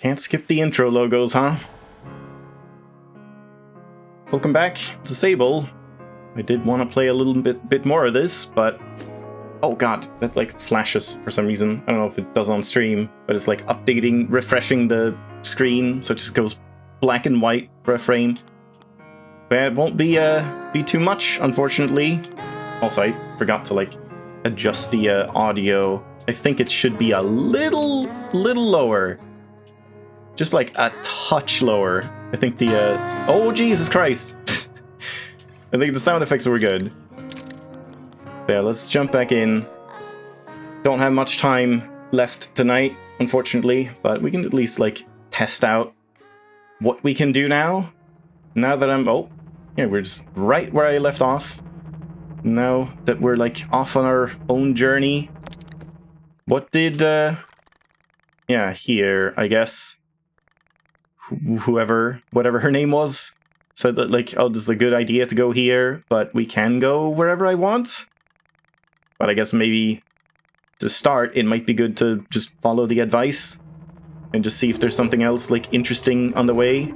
Can't skip the intro logos, huh? Welcome back to Sable. I did want to play a little bit more of this, but... Oh god, that like flashes for some reason. I don't know if it does on stream, but it's like updating, refreshing the screen, so it just goes black and white for a frame. But it won't be too much, unfortunately. Also, I forgot to like adjust the audio. I think it should be a little lower. Just like a touch lower. I think the oh Jesus Christ! I think the sound effects were good. Yeah, let's jump back in. Don't have much time left tonight, unfortunately, but we can at least like test out what we can do now. Now that I'm yeah, we're just right where I left off. Now that we're like off on our own journey. What did yeah, here, I guess. Whatever her name was, said that like, oh, this is a good idea to go here, but we can go wherever I want. But I guess maybe to start, it might be good to just follow the advice and just see if there's something else like interesting on the way.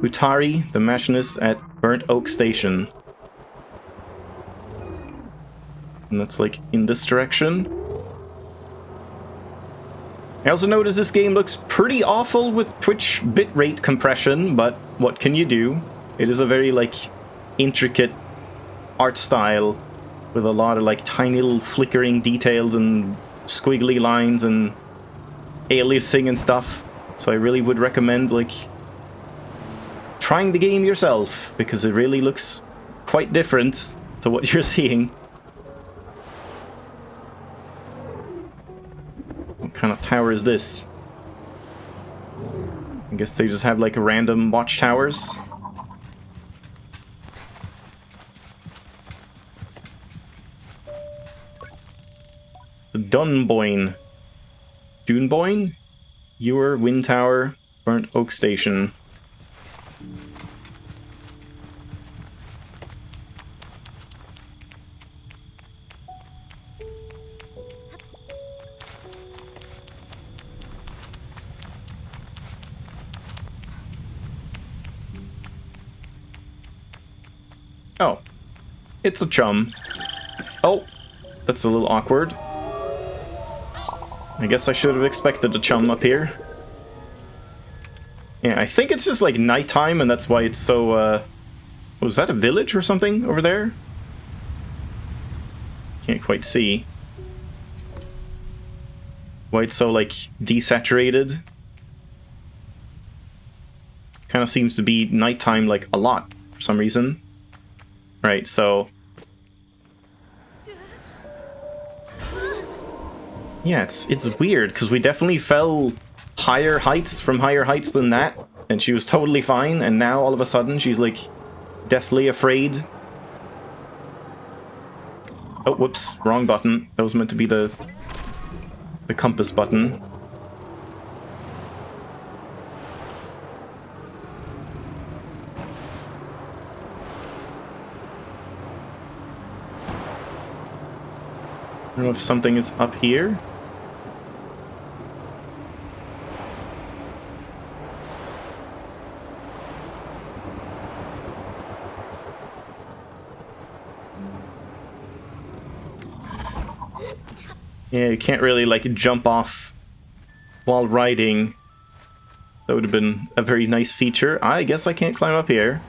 Utari, the machinist at Burnt Oak Station. And that's like in this direction. I also noticed this game looks pretty awful with Twitch bitrate compression, but what can you do? It is a very like intricate art style with a lot of like tiny little flickering details and squiggly lines and aliasing and stuff. So I really would recommend like trying the game yourself, because it really looks quite different to what you're seeing. What kind of tower is this? I guess they just have like random watchtowers. The Dunboyne. Dunboyne? Ewer, Wind Tower, Burnt Oak Station. Oh, it's a chum. Oh, that's a little awkward. I guess I should have expected a chum up here. Yeah, I think it's just like nighttime and that's why it's so, was that a village or something over there? Can't quite see. Why it's so like desaturated. Kind of seems to be nighttime like a lot for some reason. Right, so... Yeah, it's weird, because we definitely fell higher heights from higher heights than that, and she was totally fine, and now all of a sudden she's, like, deathly afraid. Oh, whoops, wrong button. That was meant to be the compass button. I don't know if something is up here. Yeah, you can't really like jump off while riding. That would have been a very nice feature. I guess I can't climb up here.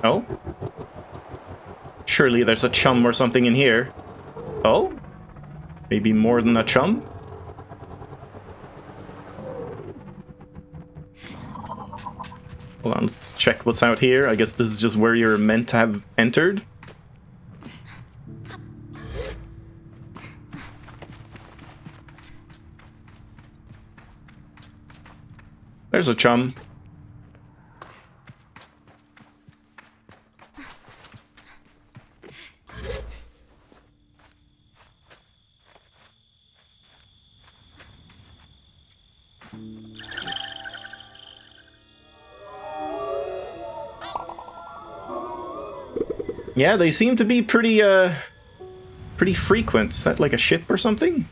Oh? Surely there's a chum or something in here. Oh? Maybe more than a chum? Hold on, let's check what's out here. I guess this is just where you're meant to have entered. There's a chum. Yeah, they seem to be pretty pretty frequent. Is that like a ship or something?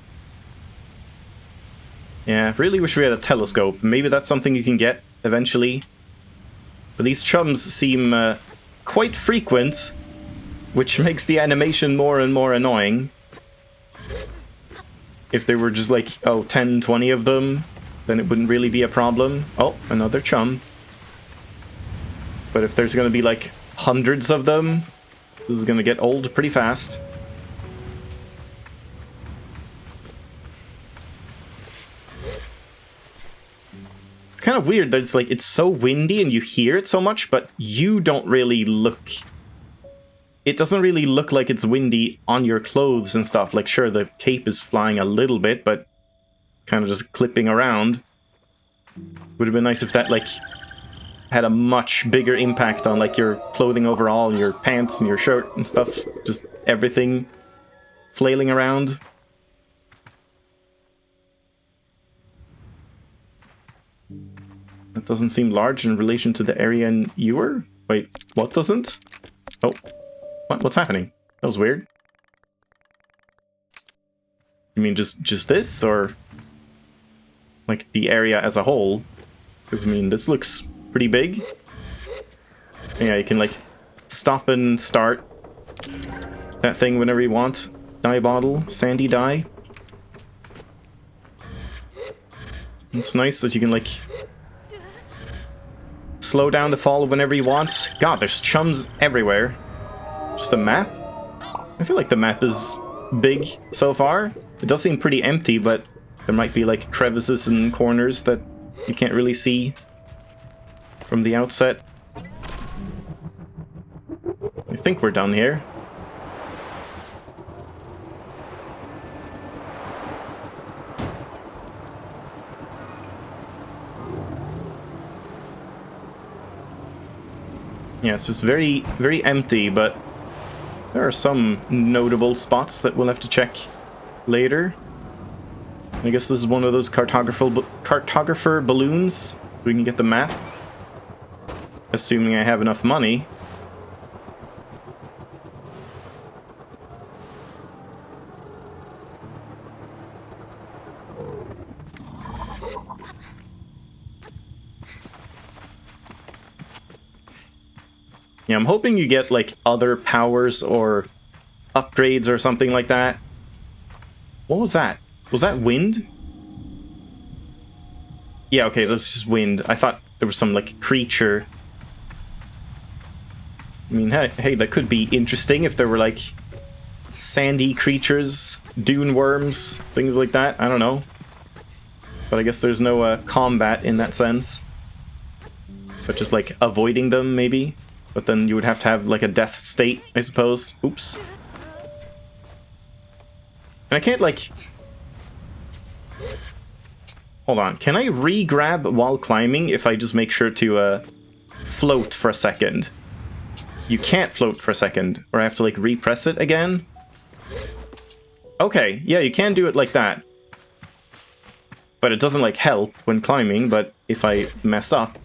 Yeah, really wish we had a telescope. Maybe that's something you can get eventually. But these chums seem quite frequent, which makes the animation more and more annoying. If there were just like, oh, 10, 20 of them, then it wouldn't really be a problem. Oh, another chum. But if there's gonna be like hundreds of them, this is gonna get old pretty fast. It's kind of weird that it's like, it's so windy and you hear it so much, but you don't really look... It doesn't really look like it's windy on your clothes and stuff. Like, sure, the cape is flying a little bit, but kind of just clipping around. Would have been nice if that, like, had a much bigger impact on, like, your clothing overall, your pants and your shirt and stuff. Just everything flailing around. That doesn't seem large in relation to the area in Ewer. Wait, what doesn't? Oh. What's happening? That was weird. You mean just this, or like the area as a whole? Because, I mean, this looks pretty big. Yeah, you can like stop and start that thing whenever you want. Dye bottle, sandy dye. It's nice that you can like slow down the fall whenever you want. God, there's chums everywhere. Just a map? I feel like the map is big so far. It does seem pretty empty, but there might be like crevices and corners that you can't really see from the outset. I think we're done here. Yeah, it's just very, very empty, but there are some notable spots that we'll have to check later. I guess this is one of those cartographer balloons. We can get the map. Assuming I have enough money. Yeah, I'm hoping you get, like, other powers or upgrades or something like that. What was that? Was that wind? Yeah, okay, that was just wind. I thought there was some, like, creature. I mean, hey, that could be interesting if there were, like, sandy creatures, dune worms, things like that. I don't know. But I guess there's no combat in that sense. But just, like, avoiding them, maybe? But then you would have to have, like, a death state, I suppose. Oops. And I can't, like... Hold on. Can I re-grab while climbing if I just make sure to float for a second? You can't float for a second. Or I have to, like, repress it again? Okay. Yeah, you can do it like that. But it doesn't, like, help when climbing. But if I mess up...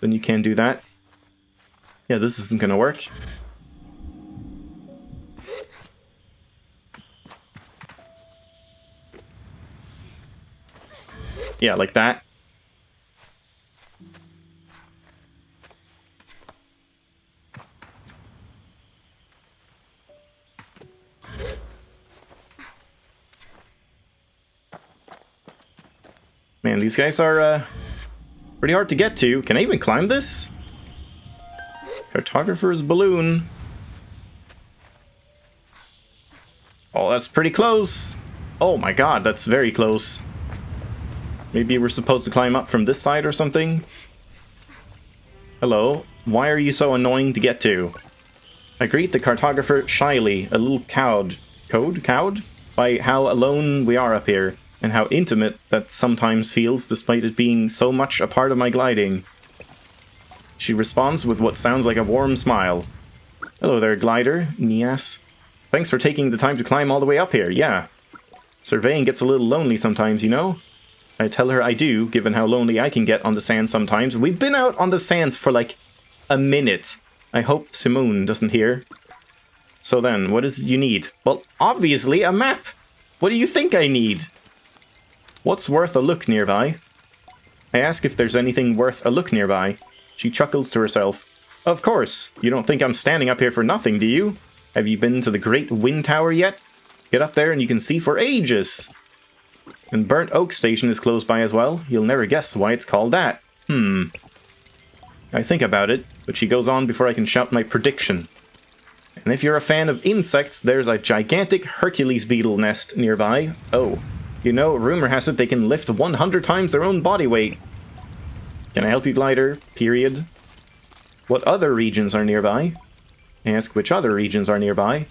then you can do that. Yeah, this isn't gonna work. Yeah, like that. Man, these guys are pretty hard to get to. Can I even climb this? Cartographer's balloon. Oh, that's pretty close. Oh my god, that's very close. Maybe we're supposed to climb up from this side or something? Hello. Why are you so annoying to get to? I greet the cartographer shyly, a little cowed. Cowed? By how alone we are up here, and how intimate that sometimes feels despite it being so much a part of my gliding. She responds with what sounds like a warm smile. Hello there, glider. Nias. Thanks for taking the time to climb all the way up here, yeah. Surveying gets a little lonely sometimes, you know? I tell her I do, given how lonely I can get on the sand sometimes. We've been out on the sands for like a minute. I hope Simone doesn't hear. So then, what is it you need? Well, obviously a map! What do you think I need? What's worth a look nearby? I ask if there's anything worth a look nearby. She chuckles to herself. Of course! You don't think I'm standing up here for nothing, do you? Have you been to the Great Wind Tower yet? Get up there and you can see for ages! And Burnt Oak Station is close by as well. You'll never guess why it's called that. I think about it, but she goes on before I can shout my prediction. And if you're a fan of insects, there's a gigantic Hercules beetle nest nearby. Oh, you know, rumor has it they can lift 100 times their own body weight. Can I help you, glider? Period. What other regions are nearby? Ask which other regions are nearby.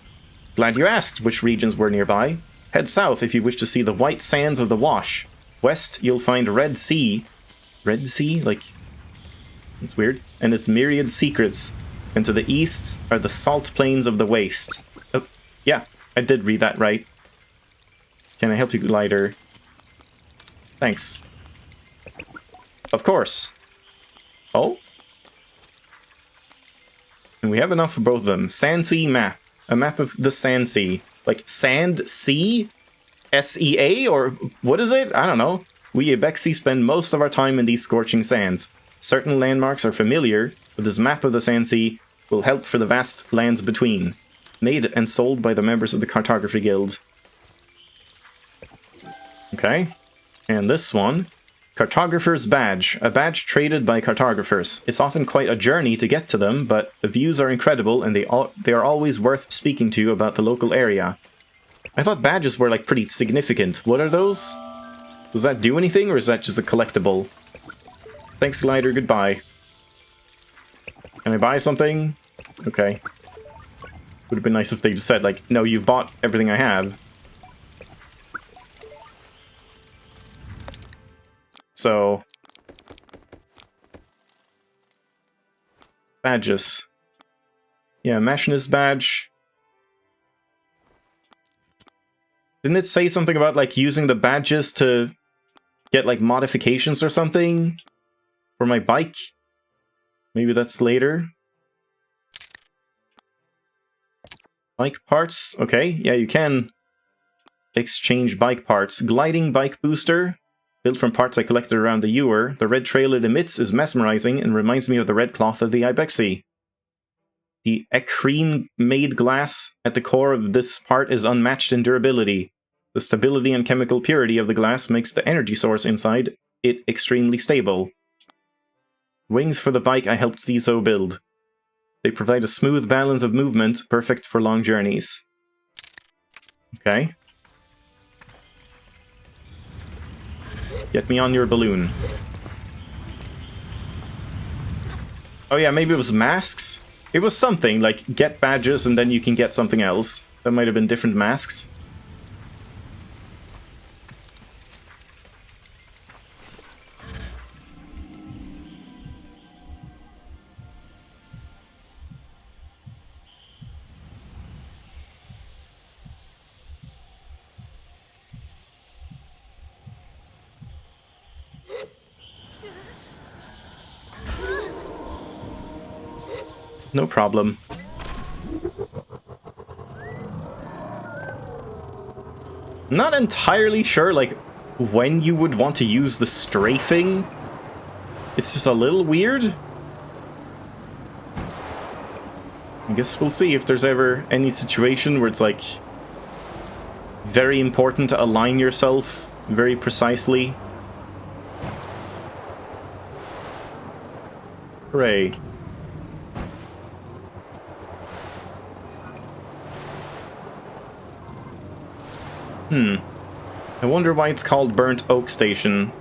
Glad you asked which regions were nearby. Head south if you wish to see the white sands of the Wash. West, you'll find Red Sea. Red Sea? Like, it's weird. And its myriad secrets. And to the east are the salt plains of the waste. Oh, yeah, I did read that right. Can I help you, glider? Thanks. Of course. Oh? And we have enough for both of them. Sandsea map. A map of the Sandsea. Like, Sand Sea? S-E-A? Or what is it? I don't know. We Ibexi spend most of our time in these scorching sands. Certain landmarks are familiar, but this map of the Sandsea will help for the vast lands between. Made and sold by the members of the Cartography Guild. Okay. And this one. Cartographer's Badge. A badge traded by cartographers. It's often quite a journey to get to them, but the views are incredible and they are always worth speaking to about the local area. I thought badges were like pretty significant. What are those? Does that do anything or is that just a collectible? Thanks, glider. Goodbye. Can I buy something? Okay. Would have been nice if they just said like, no, you've bought everything I have. So, badges. Yeah, Machinist badge. Didn't it say something about like using the badges to get like modifications or something for my bike? Maybe that's later. Bike parts. Okay, yeah, you can exchange bike parts. Gliding bike booster. Built from parts I collected around the Ewer, the red trail it emits is mesmerizing and reminds me of the red cloth of the Ibexi. The eckrine-made glass at the core of this part is unmatched in durability. The stability and chemical purity of the glass makes the energy source inside it extremely stable. Wings for the bike I helped Zizo build. They provide a smooth balance of movement, perfect for long journeys. Okay. Get me on your balloon. Oh yeah, maybe it was masks? It was something, like get badges and then you can get something else. That might have been different masks. No problem. Not entirely sure, like, when you would want to use the strafing. It's just a little weird. I guess we'll see if there's ever any situation where it's, like, very important to align yourself very precisely. Hooray. I wonder why it's called Burnt Oak Station.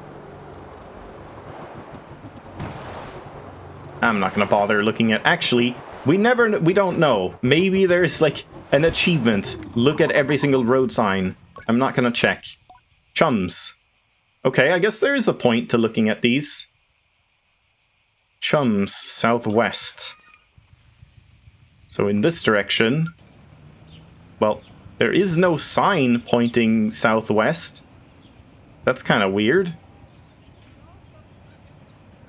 I'm not gonna bother looking at... Actually, we don't know. Maybe there's, like, an achievement. Look at every single road sign. I'm not gonna check. Chums. Okay, I guess there is a point to looking at these. Chums, southwest. So in this direction... Well... There is no sign pointing southwest. That's kind of weird.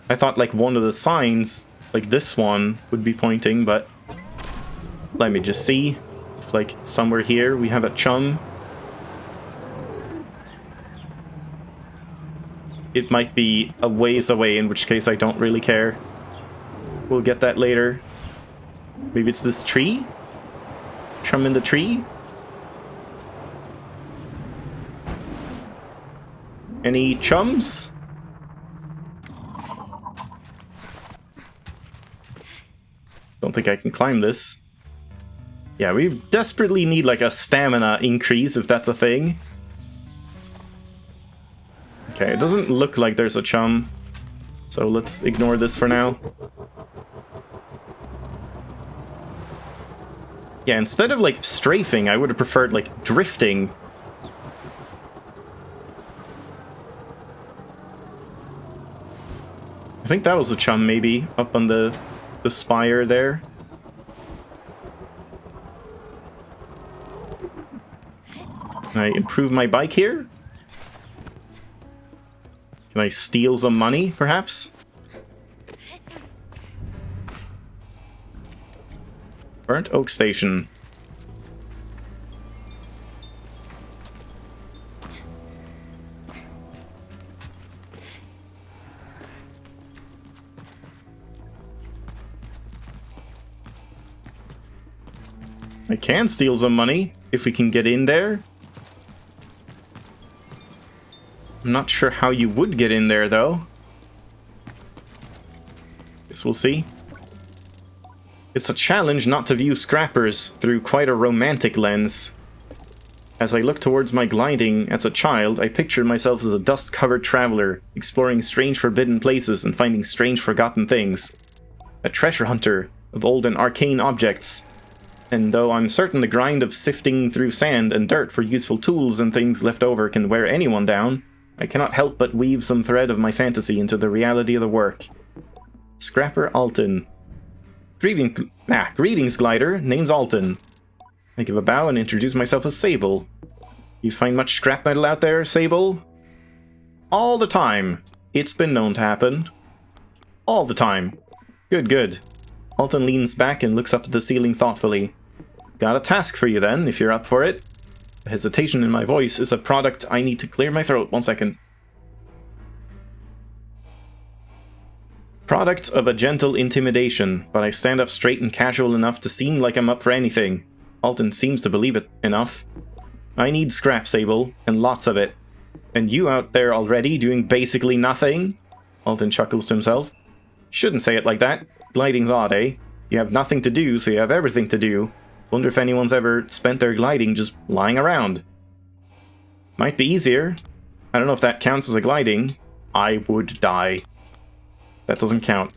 I thought like one of the signs, like this one, would be pointing, but let me just see. like somewhere here we have a chum. It might be a ways away, in which case I don't really care. We'll get that later. Maybe it's this tree? Chum in the tree? Any chums? Don't think I can climb this. Yeah, we desperately need like a stamina increase, if that's a thing. Okay, it doesn't look like there's a chum, so let's ignore this for now. Yeah, instead of like strafing, I would have preferred like drifting. I think that was a chum, maybe, up on the spire there. Can I improve my bike here? Can I steal some money, perhaps? Burnt Oak Station. I can steal some money, if we can get in there. I'm not sure how you would get in there, though. Guess we'll see. It's a challenge not to view scrappers through quite a romantic lens. As I look towards my gliding as a child, I pictured myself as a dust-covered traveler, exploring strange forbidden places and finding strange forgotten things. A treasure hunter of old and arcane objects. And though I'm certain the grind of sifting through sand and dirt for useful tools and things left over can wear anyone down, I cannot help but weave some thread of my fantasy into the reality of the work. Scrapper Alton. Greetings, glider. Name's Alton. I give a bow and introduce myself as Sable. You find much scrap metal out there, Sable? All the time. It's been known to happen. All the time. Good, good. Alton leans back and looks up at the ceiling thoughtfully. Got a task for you then, if you're up for it. The hesitation in my voice is a product. I need to clear my throat. 1 second. Product of a gentle intimidation, but I stand up straight and casual enough to seem like I'm up for anything. Alton seems to believe it enough. I need scrap, Sable, and lots of it. And you out there already doing basically nothing? Alton chuckles to himself. Shouldn't say it like that. Gliding's odd, eh? You have nothing to do, so you have everything to do. Wonder if anyone's ever spent their gliding just lying around. Might be easier. I don't know if that counts as a gliding. I would die. That doesn't count.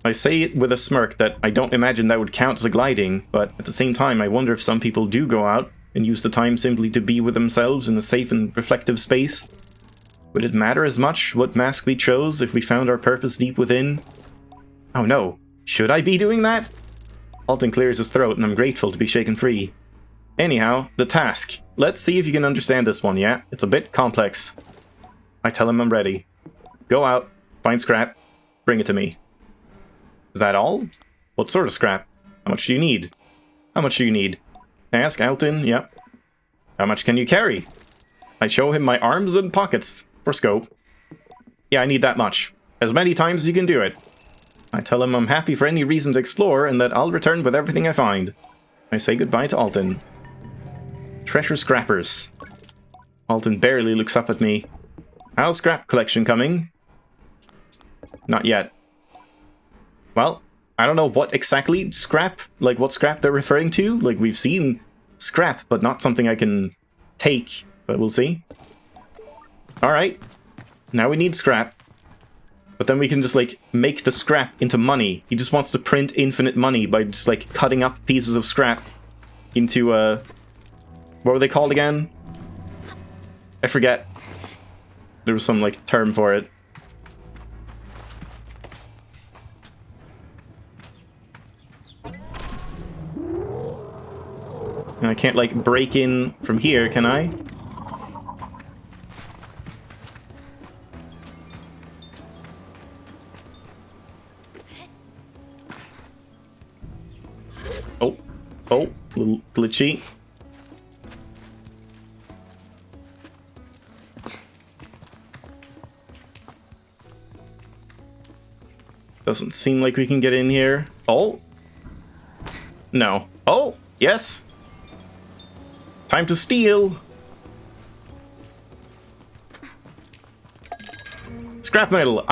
I say it with a smirk that I don't imagine that would count as a gliding, but at the same time I wonder if some people do go out and use the time simply to be with themselves in a safe and reflective space. Would it matter as much what mask we chose if we found our purpose deep within? Oh no, should I be doing that? Alton clears his throat and I'm grateful to be shaken free. Anyhow, the task. Let's see if you can understand this one, yeah? It's a bit complex. I tell him I'm ready. Go out, find scrap, bring it to me. Is that all? What sort of scrap? How much do you need? How much do you need? Ask Alton, yep. How much can you carry? I show him my arms and pockets, for scope. Yeah, I need that much. As many times as you can do it. I tell him I'm happy for any reason to explore and that I'll return with everything I find. I say goodbye to Alton. Treasure scrappers. Alton barely looks up at me. How's scrap collection coming? Not yet. Well, I don't know what exactly scrap, like what scrap they're referring to. Like, we've seen scrap, but not something I can take, but we'll see. Alright, now we need scrap. But then we can just, like, make the scrap into money. He just wants to print infinite money by just, like, cutting up pieces of scrap into, what were they called again? I forget. There was some, like, term for it. And I can't, like, break in from here, can I? Oh. Oh. A little glitchy. Doesn't seem like we can get in here. Oh! No. Oh! Yes! Time to steal! Scrap metal!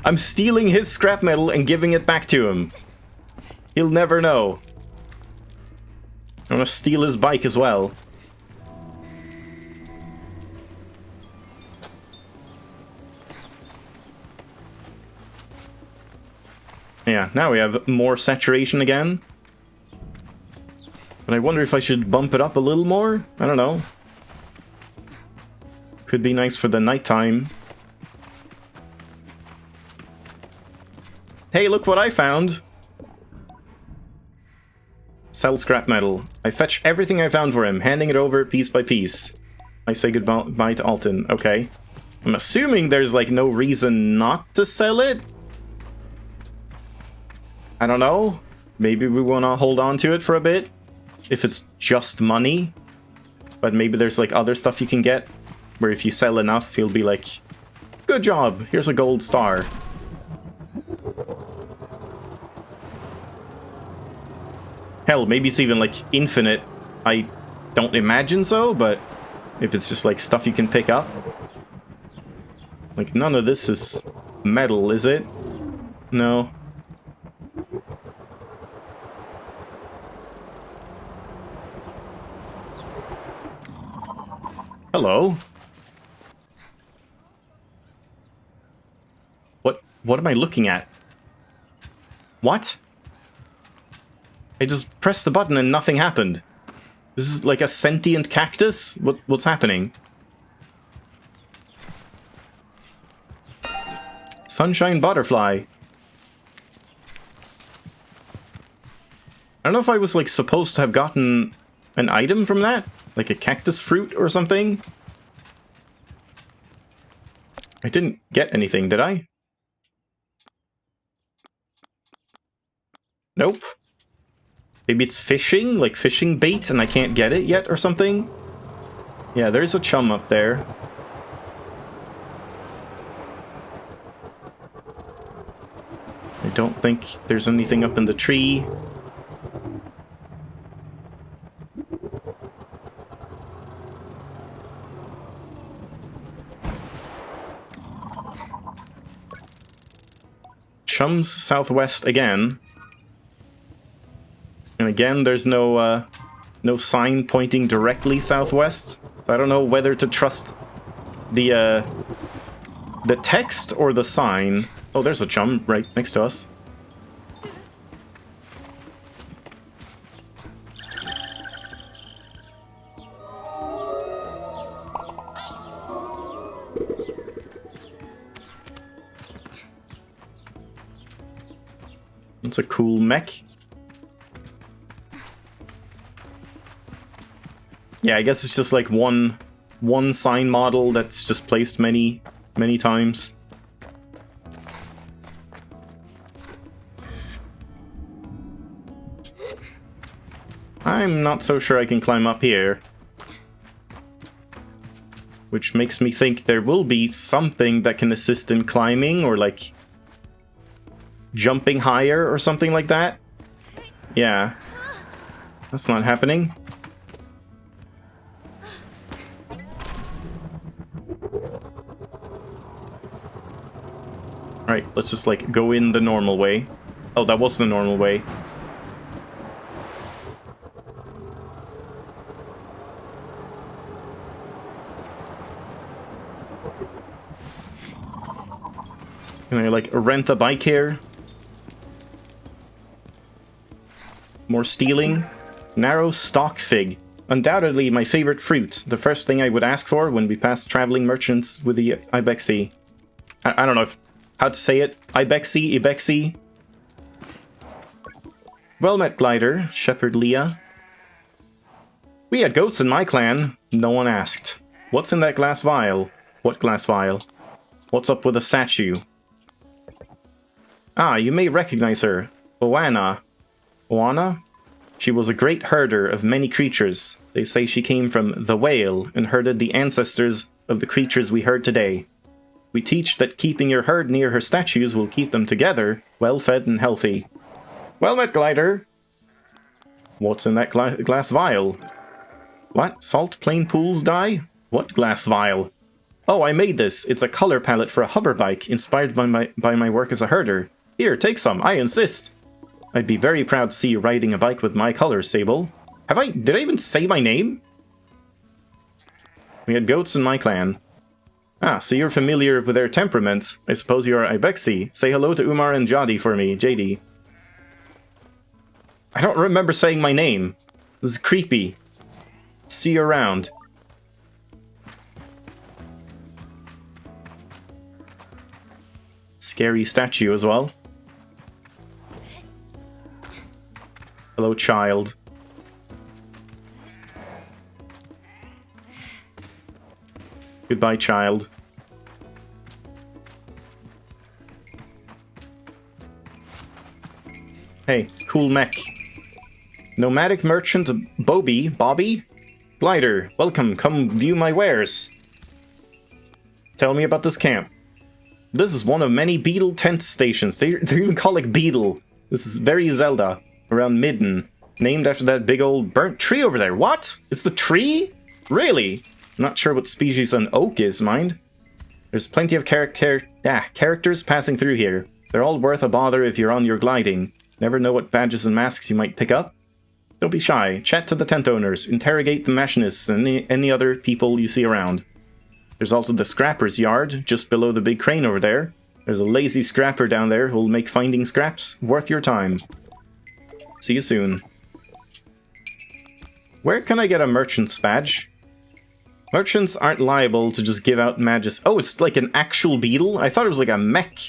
I'm stealing his scrap metal and giving it back to him. He'll never know. I'm gonna steal his bike as well. Yeah, now we have more saturation again. But I wonder if I should bump it up a little more? I don't know. Could be nice for the nighttime. Hey, look what I found! Sell scrap metal. I fetch everything I found for him, handing it over piece by piece. I say goodbye to Alton. Okay. I'm assuming there's, like, no reason not to sell it? I don't know. Maybe we want to hold on to it for a bit. If it's just money. But maybe there's, like, other stuff you can get. Where if you sell enough, he'll be like, good job, here's a gold star. Hell, maybe it's even, like, infinite. I don't imagine so, but if it's just, like, stuff you can pick up. Like, none of this is metal, is it? No. Hello. What am I looking at? What? I just pressed the button and nothing happened. This is like a sentient cactus? What's happening? Sunshine butterfly. I don't know if I was like supposed to have gotten an item from that? Like a cactus fruit or something? I didn't get anything, did I? Nope. Maybe it's fishing, like fishing bait, and I can't get it yet or something? Yeah, there's a chum up there. I don't think there's anything up in the tree. Chums southwest again. And again, there's no no sign pointing directly southwest. I don't know whether to trust the text or the sign. Oh, there's a chum right next to us. It's a cool mech. Yeah, I guess it's just like one sign model that's just placed many times. I'm not so sure I can climb up here. Which makes me think there will be something that can assist in climbing, or like jumping higher or something like that. Yeah. That's not happening. Alright, let's just like go in the normal way. Oh, that was the normal way. Can I like rent a bike here? More stealing. Narrow stalk fig. Undoubtedly my favorite fruit. The first thing I would ask for when we pass traveling merchants with the Ibexi. I don't know how to say it. Ibexi. Well met, Glider. Shepherd Leah. We had goats in my clan. No one asked. What's in that glass vial? What glass vial? What's up with the statue? Ah, you may recognize her. Oana. Oana? She was a great herder of many creatures. They say she came from the whale and herded the ancestors of the creatures we herd today. We teach that keeping your herd near her statues will keep them together, well-fed and healthy. Well met, Glider. What's in that glass vial? What? Salt plain pools dye? What glass vial? Oh, I made this. It's a color palette for a hover bike, inspired by my work as a herder. Here, take some. I insist. I'd be very proud to see you riding a bike with my colors, Sable. Did I even say my name? We had goats in my clan. Ah, so you're familiar with their temperament. I suppose you're Ibexi. Say hello to Umar and Jadi for me, JD. I don't remember saying my name. This is creepy. See you around. Scary statue as well. Hello, child. Goodbye, child. Hey, cool mech. Nomadic merchant Bobby? Glider, welcome, come view my wares. Tell me about this camp. This is one of many beetle tent stations. They even call it beetle. This is very Zelda, around Midden. Named after that big old burnt tree over there. What? It's the tree? Really? Not sure what species an oak is, mind. There's plenty of characters passing through here. They're all worth a bother if you're on your gliding. Never know what badges and masks you might pick up. Don't be shy. Chat to the tent owners. Interrogate the machinists and any other people you see around. There's also the scrapper's yard, just below the big crane over there. There's a lazy scrapper down there who'll make finding scraps worth your time. See you soon. Where can I get a merchant's badge? Merchants aren't liable to just give out badges. Oh, it's like an actual beetle? I thought it was like a mech.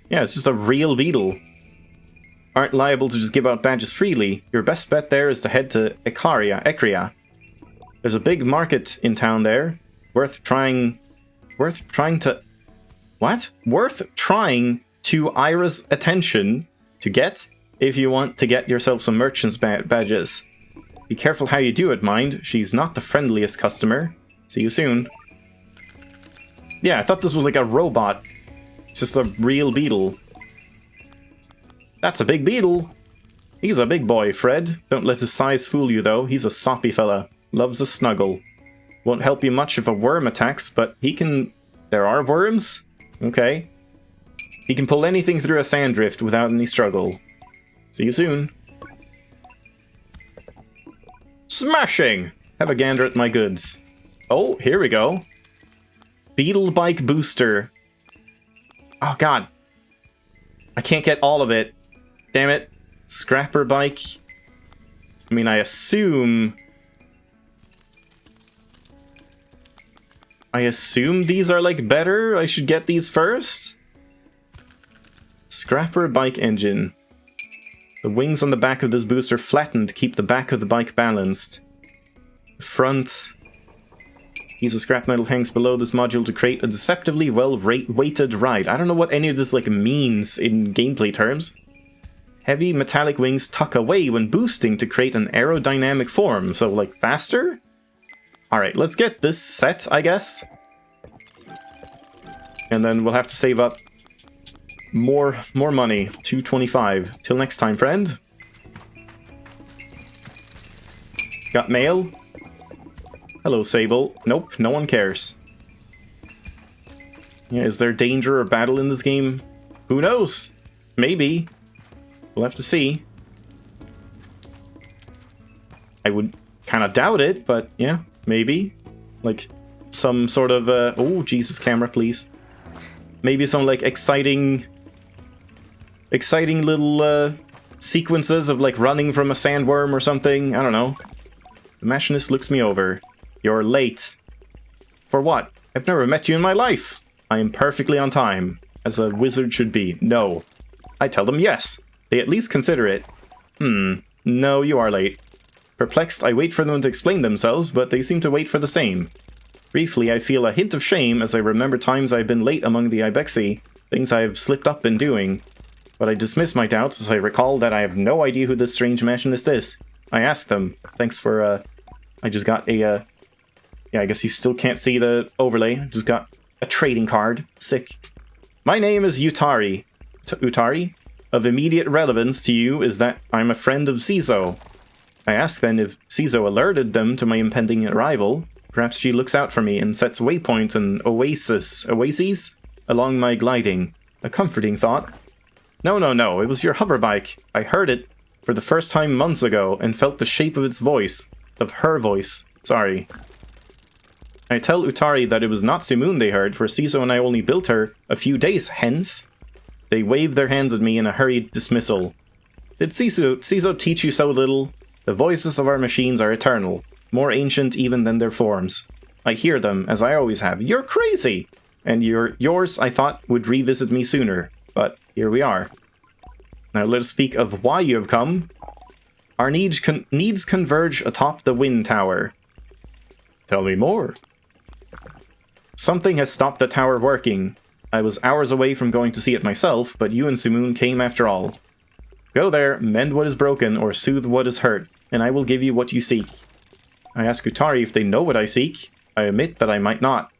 Yeah, it's just a real beetle. Aren't liable to just give out badges freely. Your best bet there is to head to Ekria. There's a big market in town there. Worth trying to Ira's attention to get if you want to get yourself some merchant's badges. Be careful how you do it, mind. She's not the friendliest customer. See you soon. Yeah, I thought this was like a robot. It's just a real beetle. That's a big beetle. He's a big boy, Fred. Don't let his size fool you, though. He's a soppy fella. Loves a snuggle. Won't help you much if a worm attacks, but he can... There are worms? Okay. He can pull anything through a sand drift without any struggle. See you soon. Smashing! Have a gander at my goods. Oh, here we go. Beetle bike booster. Oh, God. I can't get all of it. Damn it. Scrapper bike. I mean, I assume these are, like, better? I should get these first? Scrapper bike engine. The wings on the back of this booster flattened to keep the back of the bike balanced. The front. Piece of scrap metal hangs below this module to create a deceptively well-weighted ride. I don't know what any of this, like, means in gameplay terms. Heavy metallic wings tuck away when boosting to create an aerodynamic form. So, like, faster? Alright, let's get this set, I guess. And then we'll have to save up more money. 225. Till next time, friend. Got mail? Hello, Sable. Nope, no one cares. Yeah, is there danger or battle in this game? Who knows? Maybe. We'll have to see. I would kind of doubt it, but yeah, maybe. Like, some sort of, oh, Jesus, camera, please. Maybe some, like, exciting little, sequences of, like, running from a sandworm or something. I don't know. The machinist looks me over. You're late. For what? I've never met you in my life. I am perfectly on time, as a wizard should be. No. I tell them yes. They at least consider it. No, you are late. Perplexed, I wait for them to explain themselves, but they seem to wait for the same. Briefly, I feel a hint of shame as I remember times I've been late among the Ibexi, things I've slipped up in doing. But I dismiss my doubts as I recall that I have no idea who this strange machinist is. I asked them. Thanks for, I just got a, yeah, I guess you still can't see the overlay. I just got a trading card. Sick. My name is Utari. Utari? Of immediate relevance to you is that I'm a friend of Ciso. I asked then if Ciso alerted them to my impending arrival. Perhaps she looks out for me and sets waypoints and oases along my gliding. A comforting thought. No, it was your hoverbike. I heard it for the first time months ago and felt the shape of its voice. Of her voice. Sorry. I tell Utari that it was not Simoon they heard, for Ciso and I only built her a few days hence. They waved their hands at me in a hurried dismissal. Did Ciso teach you so little? The voices of our machines are eternal, more ancient even than their forms. I hear them, as I always have. You're crazy! And yours, I thought, would revisit me sooner. But here we are. Now let us speak of why you have come. Our needs converge atop the wind tower. Tell me more. Something has stopped the tower working. I was hours away from going to see it myself, but you and Simoon came after all. Go there, mend what is broken, or soothe what is hurt, and I will give you what you seek. I ask Utari if they know what I seek. I admit that I might not.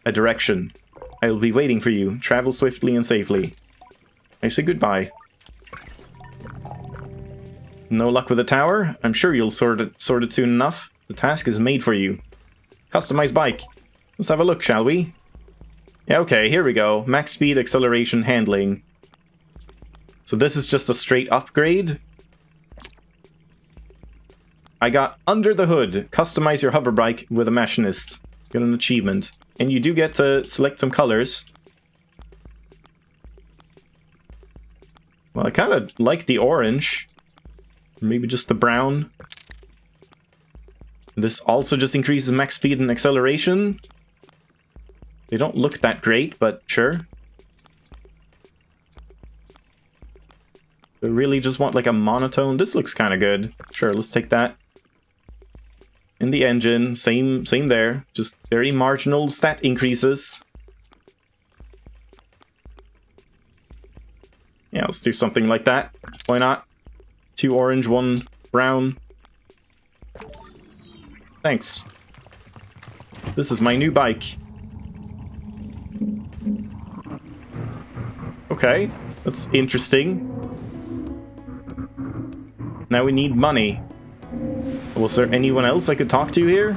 A direction. I will be waiting for you. Travel swiftly and safely. I say goodbye. No luck with the tower? I'm sure you'll sort it soon enough. The task is made for you. Customized bike. Let's have a look, shall we? Yeah, okay, here we go. Max speed, acceleration, handling. So this is just a straight upgrade. I got under the hood. Customize your hoverbike with a machinist. Get an achievement. And you do get to select some colors. Well, I kind of like the orange. Maybe just the brown. This also just increases max speed and acceleration. They don't look that great, but sure. I really just want like a monotone. This looks kind of good. Sure, let's take that. In the engine, same there. Just very marginal stat increases. Yeah, let's do something like that. Why not? 2 orange, 1 brown. Thanks. This is my new bike. Okay, that's interesting. Now we need money. Was there anyone else I could talk to here?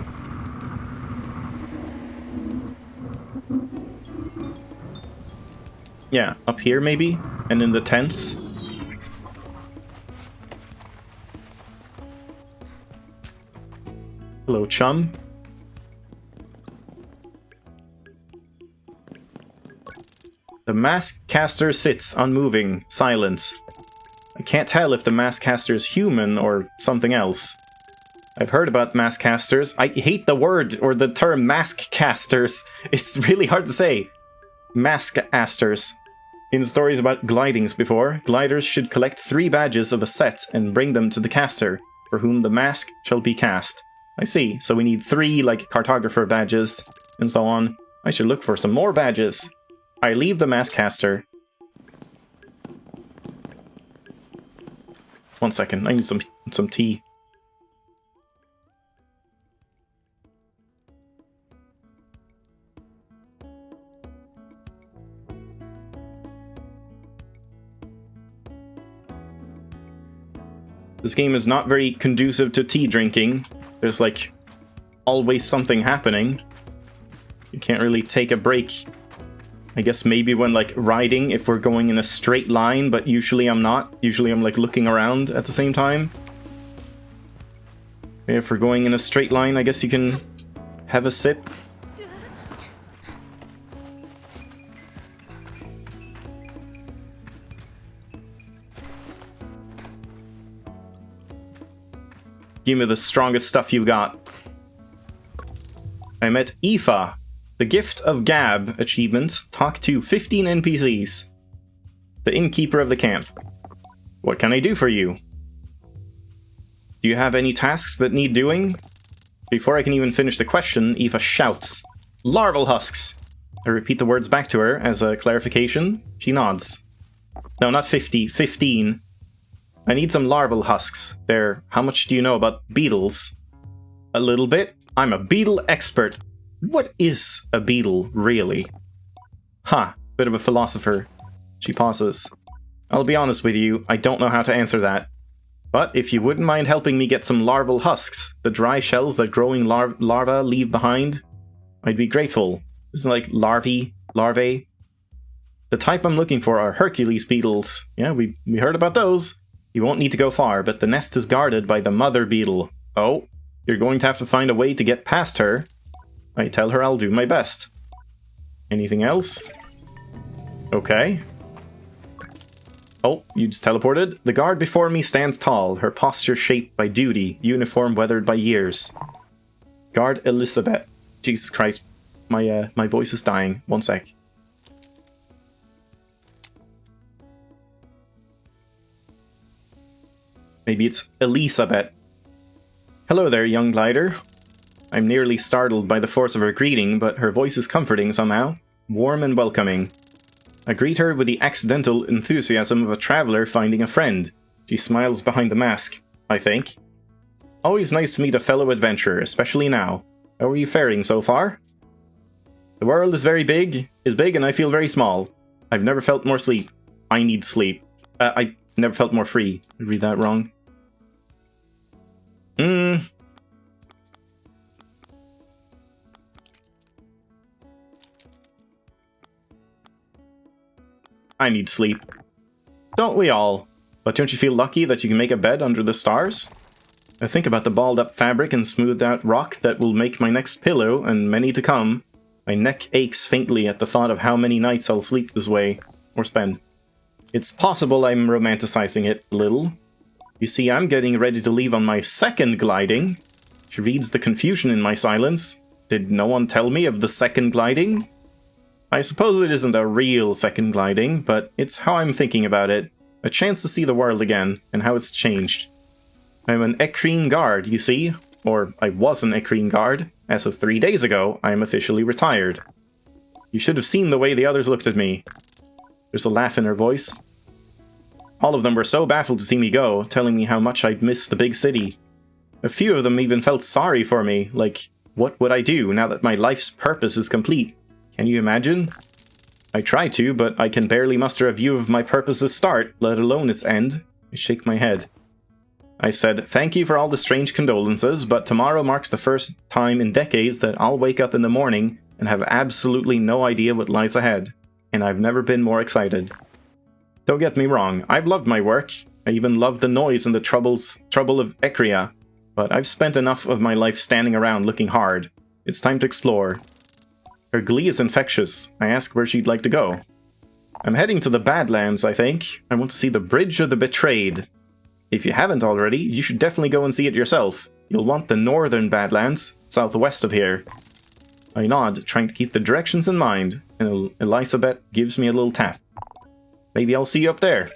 Yeah, up here maybe? And in the tents? Hello, chum. The mask caster sits unmoving, silent. I can't tell if the mask caster is human or something else. I've heard about mask casters. I hate the word or the term mask casters. It's really hard to say. Mask casters. In stories about glidings before, gliders should collect 3 badges of a set and bring them to the caster, for whom the mask shall be cast. I see, so we need 3, like, cartographer badges, and so on. I should look for some more badges. I leave the mask caster. 1 second, I need some tea. This game is not very conducive to tea drinking. There's, like, always something happening. You can't really take a break. I guess maybe when, like, riding, if we're going in a straight line, but usually I'm not. Usually I'm, like, looking around at the same time. If we're going in a straight line, I guess you can have a sip. Give me the strongest stuff you've got. I met Aoife. The Gift of Gab achievement. Talk to 15 NPCs. The innkeeper of the camp. What can I do for you? Do you have any tasks that need doing? Before I can even finish the question, Aoife shouts, "Larval husks!" I repeat the words back to her as a clarification. She nods. No, not 50. 15. I need some larval husks. There. How much do you know about beetles? A little bit. I'm a beetle expert. What is a beetle, really? Huh. Bit of a philosopher. She pauses. I'll be honest with you, I don't know how to answer that. But if you wouldn't mind helping me get some larval husks, the dry shells that growing larvae leave behind, I'd be grateful. Isn't it like larvae? The type I'm looking for are Hercules beetles. Yeah, we heard about those. You won't need to go far, but the nest is guarded by the mother beetle. Oh, you're going to have to find a way to get past her. I tell her I'll do my best. Anything else? Okay. Oh, you just teleported? The guard before me stands tall, her posture shaped by duty, uniform weathered by years. Guard Elizabeth. Jesus Christ. My voice is dying. One sec. Maybe it's Elizabeth. Hello there, young glider. I'm nearly startled by the force of her greeting, but her voice is comforting somehow. Warm and welcoming. I greet her with the accidental enthusiasm of a traveler finding a friend. She smiles behind the mask, I think. Always nice to meet a fellow adventurer, especially now. How are you faring so far? The world is big, and I feel very small. I've never felt more sleep. I need sleep. I never felt more free. Did I read that wrong? I need sleep. Don't we all? But don't you feel lucky that you can make a bed under the stars? I think about the balled up fabric and smoothed out rock that will make my next pillow, and many to come. My neck aches faintly at the thought of how many nights I'll sleep this way, or spend. It's possible I'm romanticizing it a little. You see, I'm getting ready to leave on my second gliding. She reads the confusion in my silence. Did no one tell me of the second gliding? I suppose it isn't a real second gliding, but it's how I'm thinking about it. A chance to see the world again, and how it's changed. I'm an equine guard, you see. Or, I was an equine guard. As of 3 days ago, I am officially retired. You should have seen the way the others looked at me. There's a laugh in her voice. All of them were so baffled to see me go, telling me how much I'd miss the big city. A few of them even felt sorry for me, like, what would I do now that my life's purpose is complete? Can you imagine? I try to, but I can barely muster a view of my purpose's start, let alone its end. I shake my head. I said, thank you for all the strange condolences, but tomorrow marks the first time in decades that I'll wake up in the morning and have absolutely no idea what lies ahead. And I've never been more excited. Don't get me wrong, I've loved my work. I even loved the noise and the trouble of Ecria. But I've spent enough of my life standing around looking hard. It's time to explore. Her glee is infectious. I ask where she'd like to go. I'm heading to the Badlands, I think. I want to see the Bridge of the Betrayed. If you haven't already, you should definitely go and see it yourself. You'll want the northern Badlands, southwest of here. I nod, trying to keep the directions in mind, and Elizabeth gives me a little tap. Maybe I'll see you up there.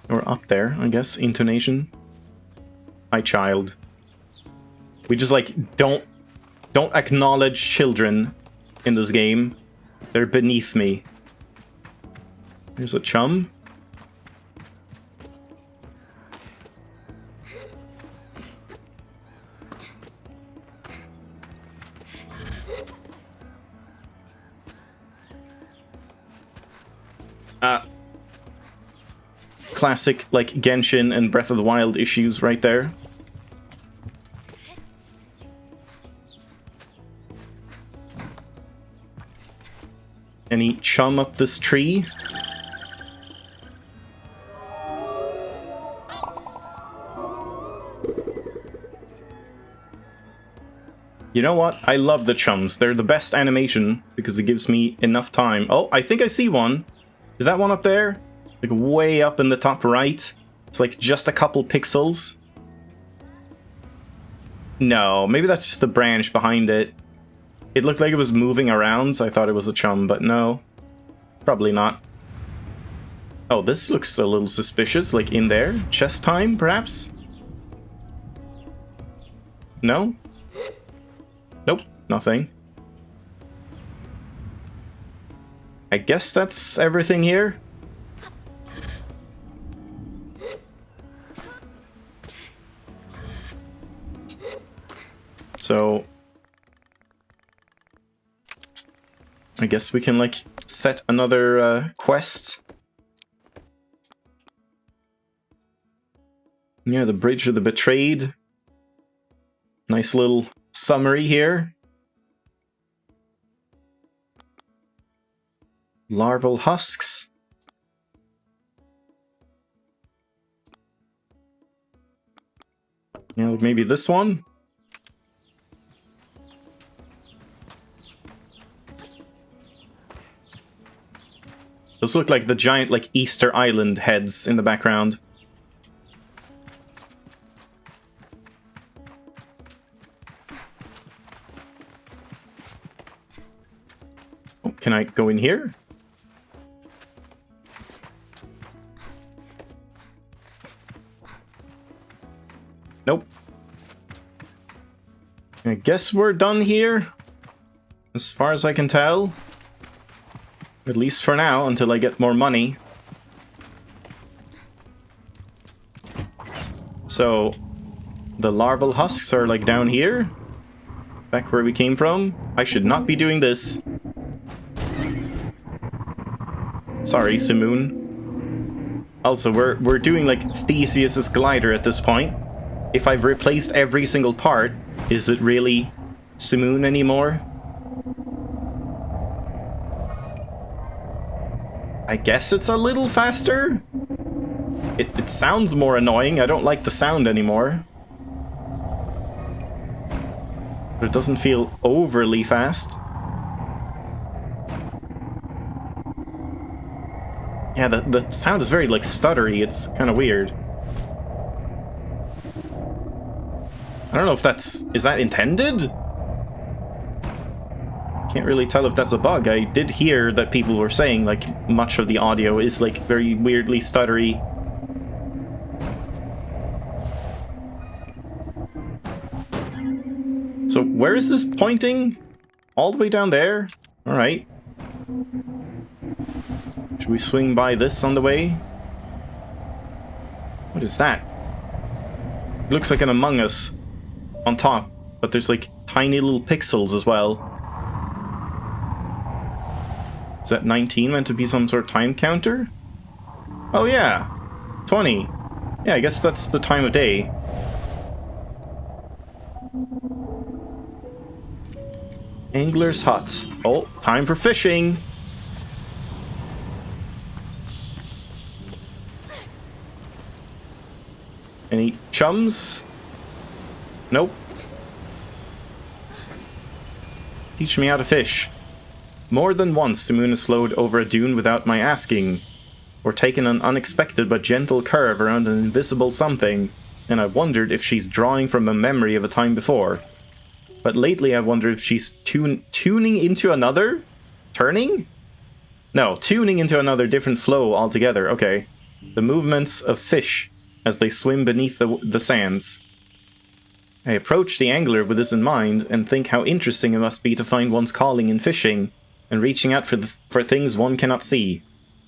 Or up there, I guess, intonation. Hi, child. We just, like, don't acknowledge children in this game. They're beneath me. There's a chum. Classic, like, Genshin and Breath of the Wild issues right there. Any chum up this tree? You know what? I love the chums. They're the best animation because it gives me enough time. Oh, I think I see one. Is that one up there? Like way up in the top right? It's like just a couple pixels. No, maybe that's just the branch behind it. It looked like it was moving around, so I thought it was a chum, but no. Probably not. Oh, this looks a little suspicious, like in there. Chest time, perhaps? No? Nope, nothing. I guess that's everything here. So I guess we can, like, set another quest. Yeah, the Bridge of the Betrayed. Nice little summary here. Larval husks. Yeah, maybe this one? Those look like the giant, like, Easter Island heads in the background. Oh, can I go in here? Nope. I guess we're done here, as far as I can tell. At least for now, until I get more money. So, the larval husks are, like, down here. Back where we came from. I should not be doing this. Sorry, Simoon. Also, we're doing, like, Theseus's glider at this point. If I've replaced every single part, is it really Simoon anymore? I guess it's a little faster? It sounds more annoying. I don't like the sound anymore. But it doesn't feel overly fast. Yeah, the sound is very, like, stuttery. It's kind of weird. I don't know if that's... Is that intended? Can't really tell if that's a bug. I did hear that people were saying, like, much of the audio is, like, very weirdly stuttery. So where is this pointing? All the way down there? Alright. Should we swing by this on the way? What is that? It looks like an Among Us on top, but there's, like, tiny little pixels as well. Is that 19 meant to be some sort of time counter? Oh yeah, 20. Yeah, I guess that's the time of day. Angler's hut. Oh, time for fishing. Any chums? Nope. Teach me how to fish. More than once, Simoon has slowed over a dune without my asking, or taken an unexpected but gentle curve around an invisible something, and I wondered if she's drawing from a memory of a time before. But lately I wonder if she's tuning into another? Turning? No, tuning into another different flow altogether, okay. The movements of fish as they swim beneath the sands. I approach the angler with this in mind, and think how interesting it must be to find one's calling in fishing, and reaching out for things one cannot see.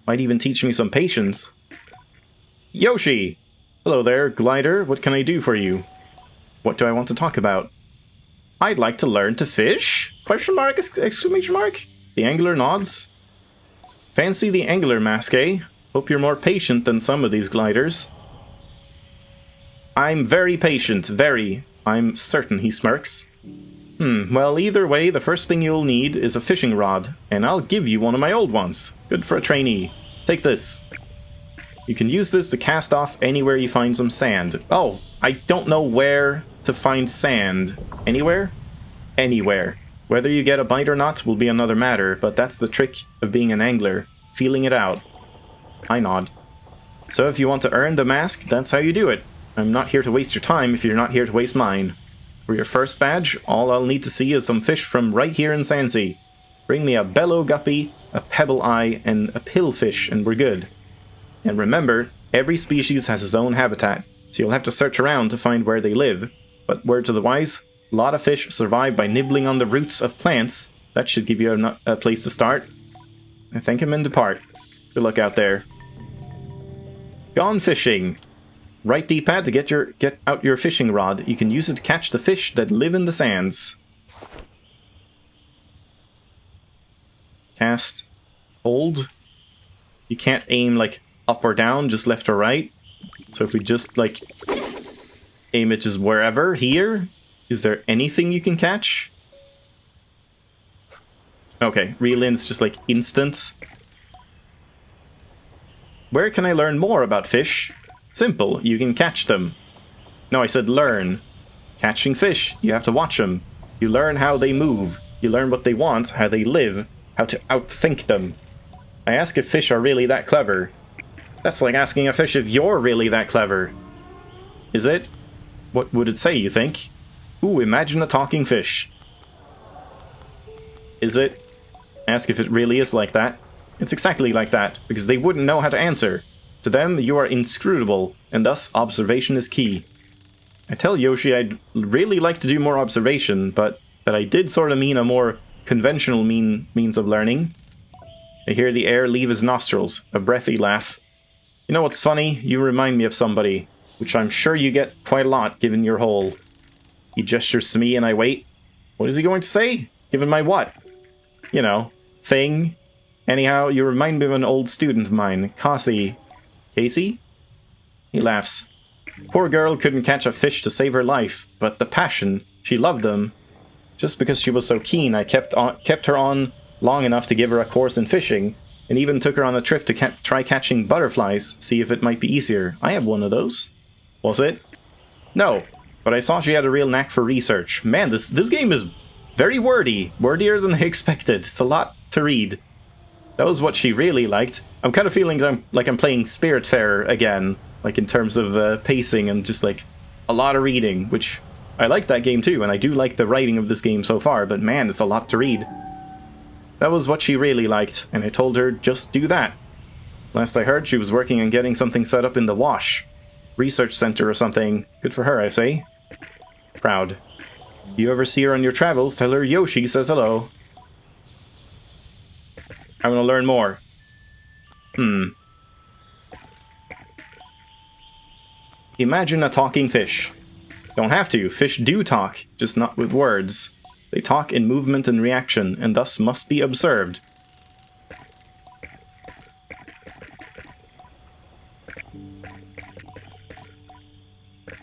Might even teach me some patience. Yoshi! Hello there, glider. What can I do for you? What do I want to talk about? I'd like to learn to fish? Question mark, exclamation mark? The angler nods. Fancy the angler mask, eh? Hope you're more patient than some of these gliders. I'm very patient, very. I'm certain, he smirks. Well, either way, the first thing you'll need is a fishing rod, and I'll give you one of my old ones. Good for a trainee. Take this. You can use this to cast off anywhere you find some sand. Oh, I don't know where to find sand. Anywhere? Anywhere. Whether you get a bite or not will be another matter, but that's the trick of being an angler. Feeling it out. I nod. So if you want to earn the mask, that's how you do it. I'm not here to waste your time if you're not here to waste mine. For your first badge, all I'll need to see is some fish from right here in Sandsea. Bring me a bellow guppy, a pebble eye, and a pillfish, and we're good. And remember, every species has its own habitat, so you'll have to search around to find where they live. But word to the wise, a lot of fish survive by nibbling on the roots of plants. That should give you a place to start. I thank him and depart. Good luck out there. Gone fishing. Right D-pad to get out your fishing rod. You can use it to catch the fish that live in the sands. Cast. Hold. You can't aim, like, up or down, just left or right. So if we just, like, aim it just wherever, here, is there anything you can catch? Okay, reel in's just, like, instant. Where can I learn more about fish? Simple, you can catch them. No, I said learn. Catching fish, you have to watch them. You learn how they move. You learn what they want, how they live, how to outthink them. I ask if fish are really that clever. That's like asking a fish if you're really that clever. Is it? What would it say, you think? Ooh, imagine a talking fish. Is it? Ask if it really is like that. It's exactly like that, because they wouldn't know how to answer. To them, you are inscrutable, and thus observation is key. I tell Yoshi I'd really like to do more observation, but that I did sort of mean a more conventional means of learning. I hear the air leave his nostrils, a breathy laugh. You know what's funny? You remind me of somebody, which I'm sure you get quite a lot given your hole. He gestures to me and I wait. What is he going to say? Given my what? You know, thing. Anyhow, you remind me of an old student of mine, Cassie. Casey? He laughs. Poor girl couldn't catch a fish to save her life, but the passion, she loved them. Just because she was so keen, I kept her on long enough to give her a course in fishing, and even took her on a trip to try catching butterflies, see if it might be easier. I have one of those. Was it? No, but I saw she had a real knack for research. Man, this game is very wordy. Wordier than I expected. It's a lot to read. That was what she really liked. I'm kind of feeling like I'm playing Spiritfarer again, like in terms of pacing and just like a lot of reading, which I like that game too, and I do like the writing of this game so far, but man, it's a lot to read. That was what she really liked, and I told her just do that. Last I heard, she was working on getting something set up in the Wash. Research center or something. Good for her, I say. Proud. If you ever see her on your travels, tell her Yoshi says hello. I want to learn more. Imagine a talking fish. Don't have to. Fish do talk, just not with words. They talk in movement and reaction, and thus must be observed.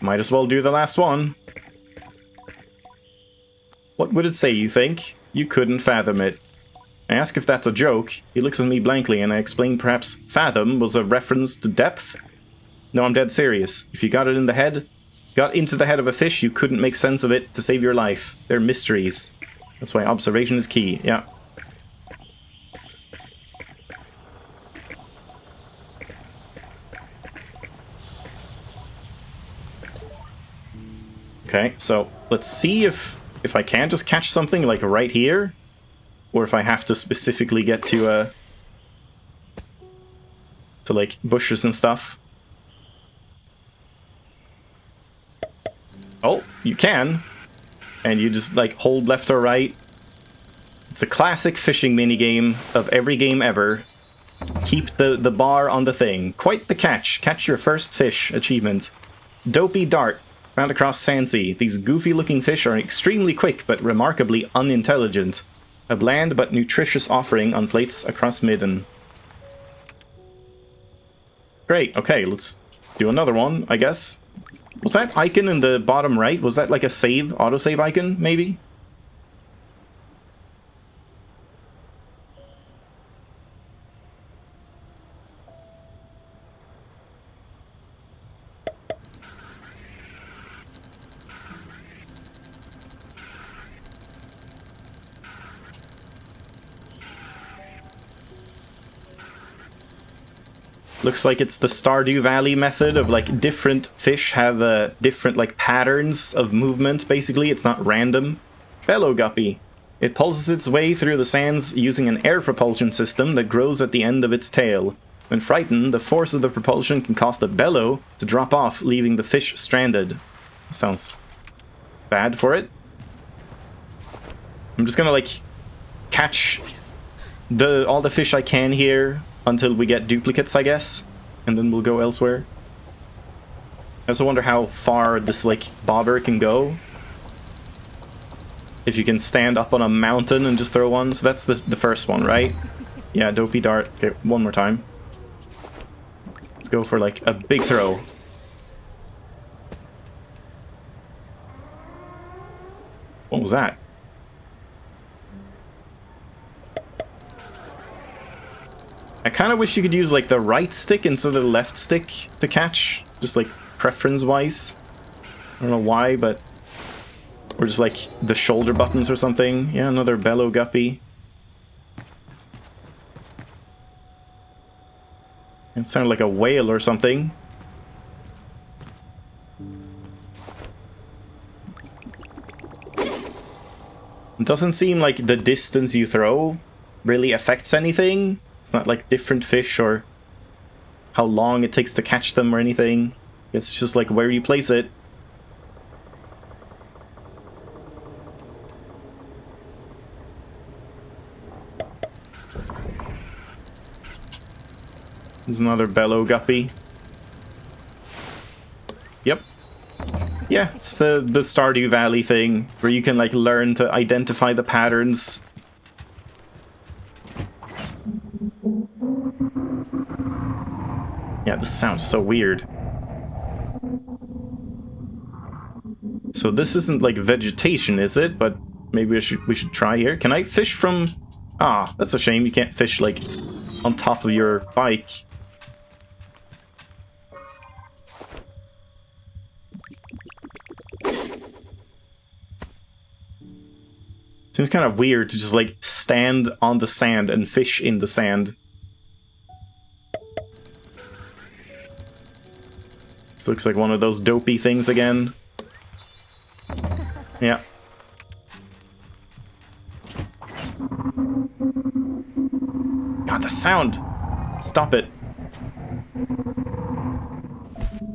Might as well do the last one. What would it say, you think? You couldn't fathom it. I ask if that's a joke. He looks at me blankly, and I explain perhaps fathom was a reference to depth? No, I'm dead serious. If you got into the head of a fish, you couldn't make sense of it to save your life. They're mysteries. That's why observation is key, yeah. Okay, so let's see if I can just catch something like right here, or if I have to specifically get to like bushes and stuff. Oh, you can. And you just like hold left or right. It's a classic fishing minigame of every game ever. Keep the bar on the thing. Quite the catch. Catch your first fish achievement. Dopey dart. Found across Sandsea. These goofy looking fish are extremely quick but remarkably unintelligent. A bland but nutritious offering on plates across Midden. Great, okay, let's do another one, I guess. Was that icon in the bottom right? Was that like a save, autosave icon, maybe? Looks like it's the Stardew Valley method of like different fish have different like patterns of movement, basically. It's not random. Bellow Guppy. It pulses its way through the sands using an air propulsion system that grows at the end of its tail. When frightened, the force of the propulsion can cause the bellow to drop off, leaving the fish stranded. Sounds bad for it. I'm just gonna like catch all the fish I can here until we get duplicates, I guess. And then we'll go elsewhere. I also wonder how far this, like, bobber can go. If you can stand up on a mountain and just throw one. So that's the first one, right? Yeah, dopey dart. Okay, one more time. Let's go for, like, a big throw. What was that? I kind of wish you could use, like, the right stick instead of the left stick to catch. Just, like, preference-wise. I don't know why, but... Or just, like, the shoulder buttons or something. Yeah, another bellow guppy. It sounded like a whale or something. It doesn't seem like the distance you throw really affects anything. It's not like different fish or how long it takes to catch them or anything. It's just like where you place it. There's another bellow guppy. Yep. Yeah, it's the Stardew Valley thing, where you can, like, learn to identify the patterns. Yeah, this sounds so weird. So this isn't, like, vegetation, is it? But maybe we should try here. Can I fish from... Ah, that's a shame. You can't fish, like, on top of your bike. Seems kind of weird to just, like, stand on the sand and fish in the sand. This looks like one of those dopey things again. Yeah. God, the sound! Stop it.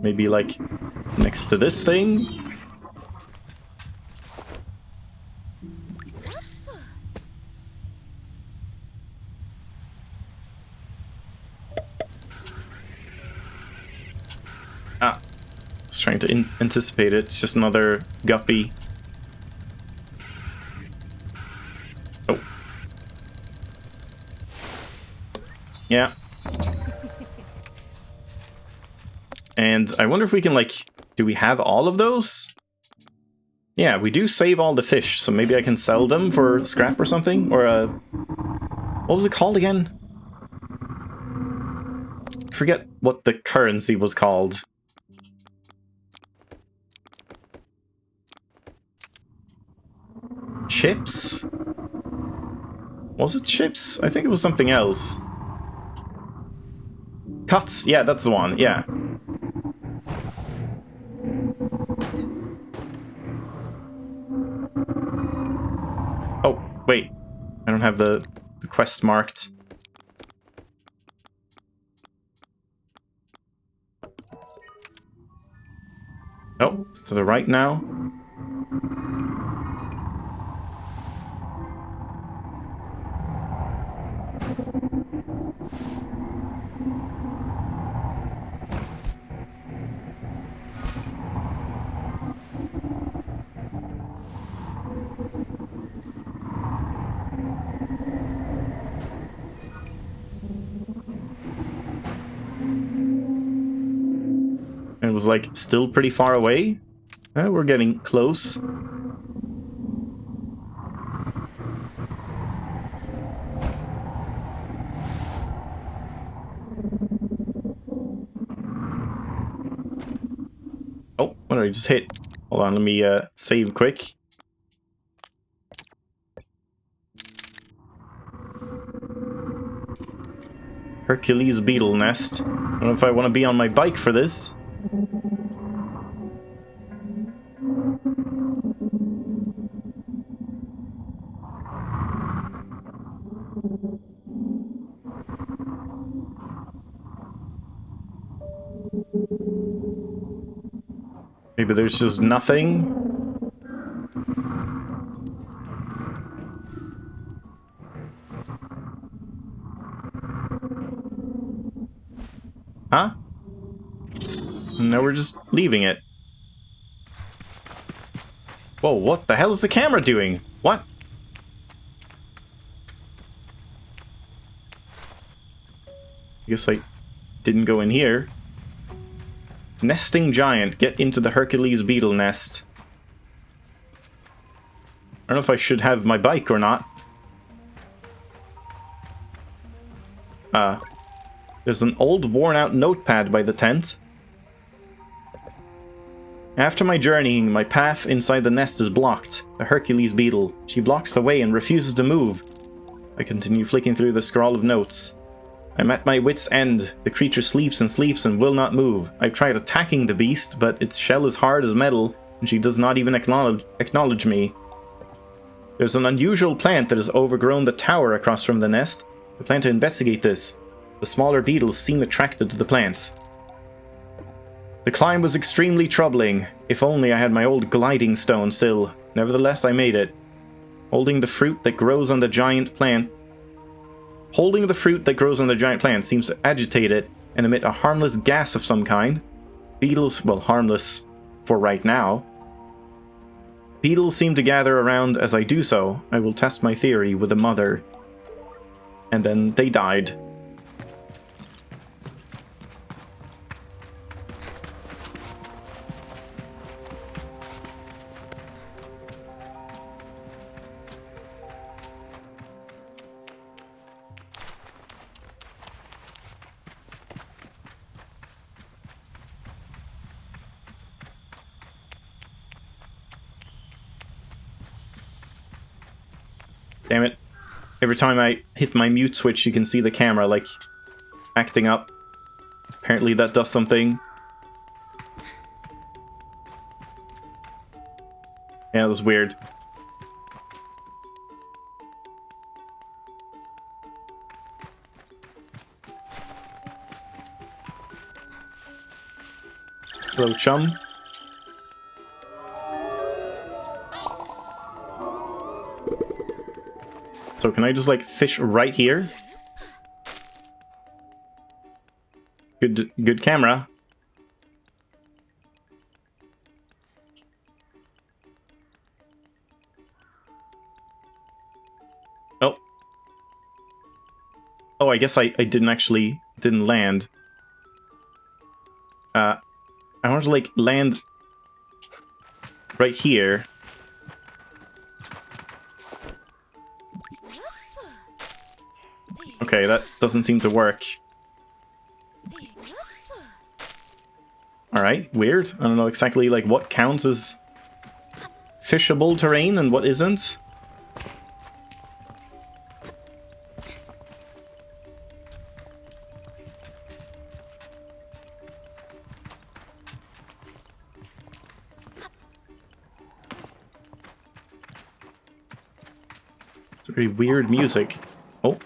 Maybe, like, next to this thing? Ah, I was trying to anticipate it. It's just another guppy. Oh. Yeah. And I wonder if we can, like... Do we have all of those? Yeah, we do save all the fish, so maybe I can sell them for scrap or something? Or, what was it called again? I forget what the currency was called. Chips? Was it chips? I think it was something else. Cuts, yeah, that's the one, yeah. Oh, wait. I don't have the quest marked. Oh, it's to the right now. It was, like, still pretty far away. We're getting close. Oh, what did I just hit? Hold on, let me save quick. Hercules beetle nest. I don't know if I want to be on my bike for this. Maybe there's just nothing. And now we're just leaving it. Whoa, what the hell is the camera doing? What? I guess I didn't go in here. Nesting giant, get into the Hercules beetle nest. I don't know if I should have my bike or not. There's an old worn-out notepad by the tent. After my journeying, my path inside the nest is blocked. The Hercules beetle. She blocks the way and refuses to move. I continue flicking through the scroll of notes. I'm at my wit's end. The creature sleeps and will not move. I've tried attacking the beast, but its shell is hard as metal, and she does not even acknowledge me. There's an unusual plant that has overgrown the tower across from the nest. I plan to investigate this. The smaller beetles seem attracted to the plants. The climb was extremely troubling. If only I had my old gliding stone still. Nevertheless, I made it. Holding the fruit that grows on the giant plant seems to agitate it and emit a harmless gas of some kind. Beetles, well, harmless for right now. Beetles seem to gather around as I do so. I will test my theory with the mother. And then they died. Damn it. Every time I hit my mute switch, you can see the camera, like, acting up. Apparently that does something. Yeah, that was weird. Hello, chum. So can I just, like, fish right here? Good camera. Oh. Oh, I guess I didn't land. I want to, like, land right here. Okay, that doesn't seem to work. Alright, weird. I don't know exactly, like, what counts as fishable terrain and what isn't. It's very weird music. Oh.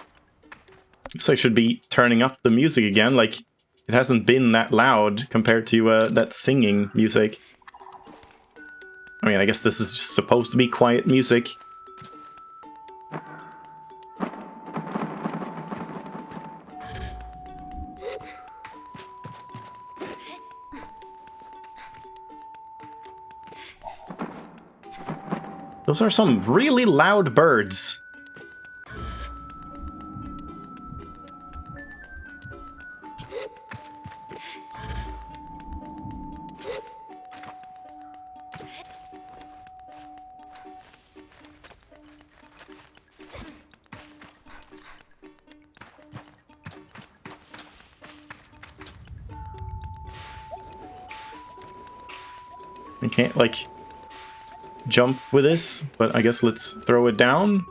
Guess I should be turning up the music again, like, it hasn't been that loud compared to that singing music. I mean, I guess this is just supposed to be quiet music. Those are some really loud birds. I can't, like, jump with this, but I guess let's throw it down.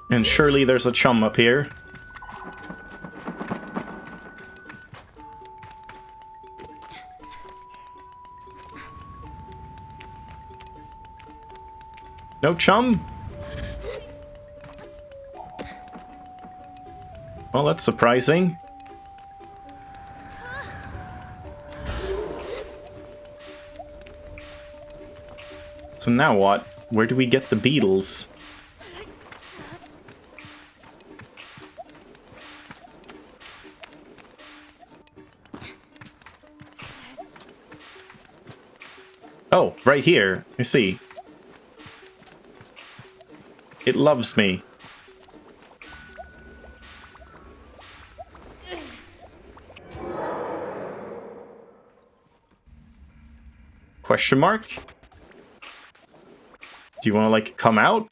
And surely there's a chum up here. No chum? Well, that's surprising. So now what? Where do we get the beetles? Oh, right here. I see. It loves me. Question mark? Do you want to, like, come out?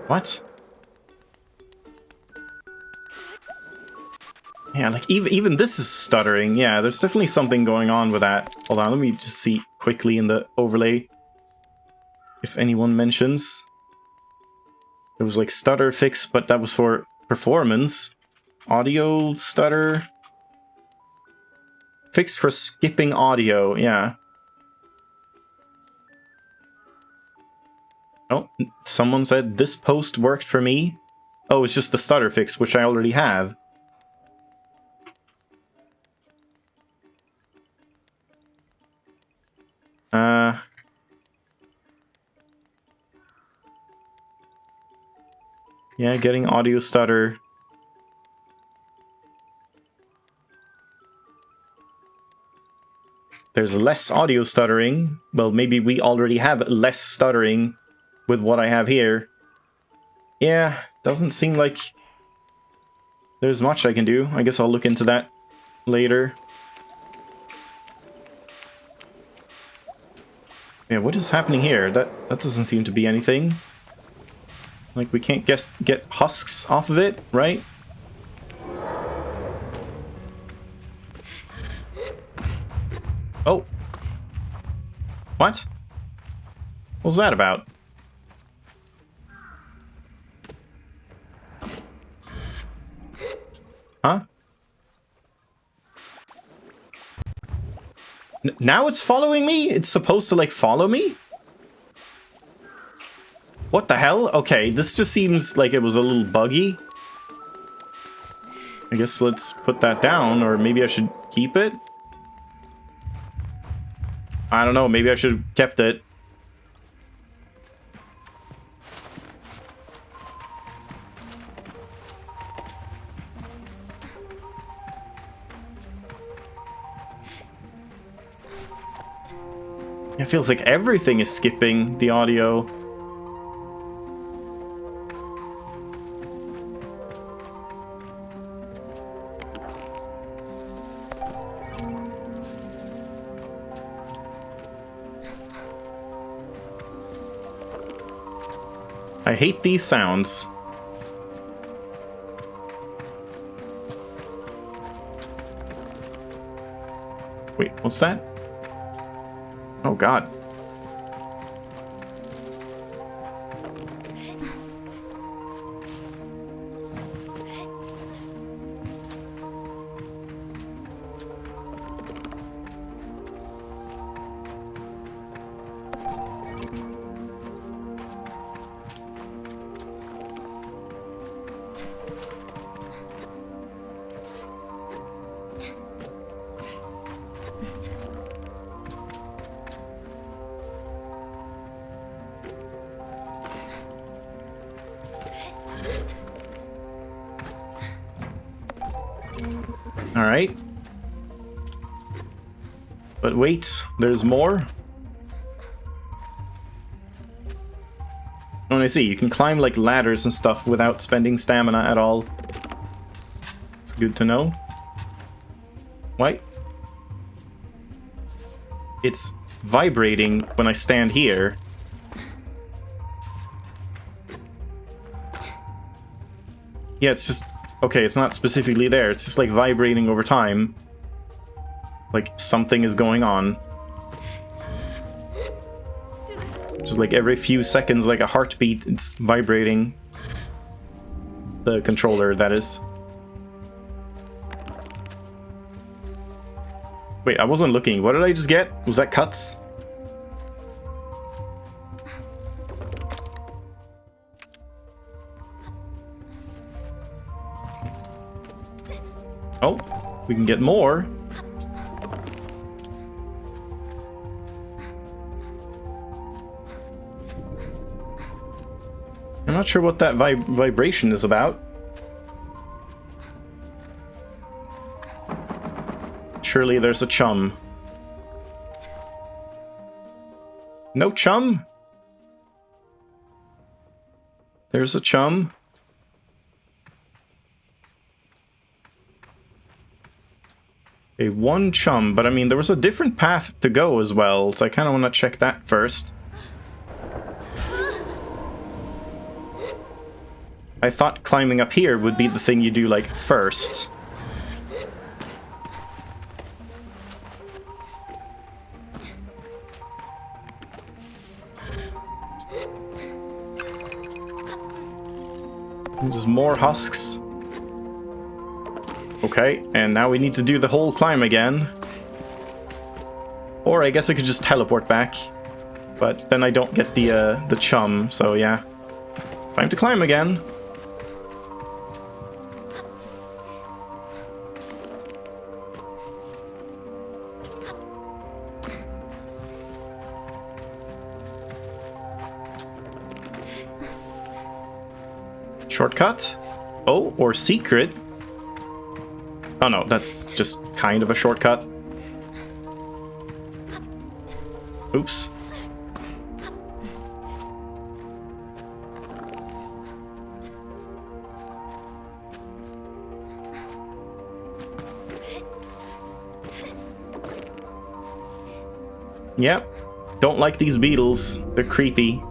What? Yeah, like, even this is stuttering. Yeah, there's definitely something going on with that. Hold on, let me just see quickly in the overlay if anyone mentions. There was, like, stutter fix, but that was for performance. Audio stutter. Fix for skipping audio, yeah. Oh, someone said this post worked for me. Oh, it's just the stutter fix, which I already have. Yeah, getting audio stutter. There's less audio stuttering. Well, maybe we already have less stuttering with what I have here. Yeah, doesn't seem like there's much I can do. I guess I'll look into that later. Yeah, what is happening here? That doesn't seem to be anything. Like, we can't get husks off of it, right? Oh. What? What was that about? Huh? Now it's following me? It's supposed to, like, follow me? What the hell? Okay, this just seems like it was a little buggy. I guess let's put that down, or maybe I should keep it? I don't know, maybe I should have kept it. It feels like everything is skipping the audio. I hate these sounds. Wait, what's that? Oh god. Alright. But wait, there's more. Oh, and I see, you can climb like ladders and stuff without spending stamina at all. It's good to know. Why? It's vibrating when I stand here. Yeah, it's just... Okay, it's not specifically there. It's just like vibrating over time. Like something is going on. Just like every few seconds, like a heartbeat, it's vibrating. The controller, that is. Wait, I wasn't looking. What did I just get? Was that cuts? Oh, we can get more. I'm not sure what that vibration is about. Surely there's a chum. No chum? There's a chum. Okay, one chum, but I mean, there was a different path to go as well, so I kind of want to check that first. I thought climbing up here would be the thing you do, like, first. There's more husks. Okay, and now we need to do the whole climb again. Or I guess I could just teleport back. But then I don't get the chum, so yeah. Time to climb again. Shortcut? Oh, or secret? Oh no, that's just kind of a shortcut. Oops. Yep. Don't like these beetles. They're creepy.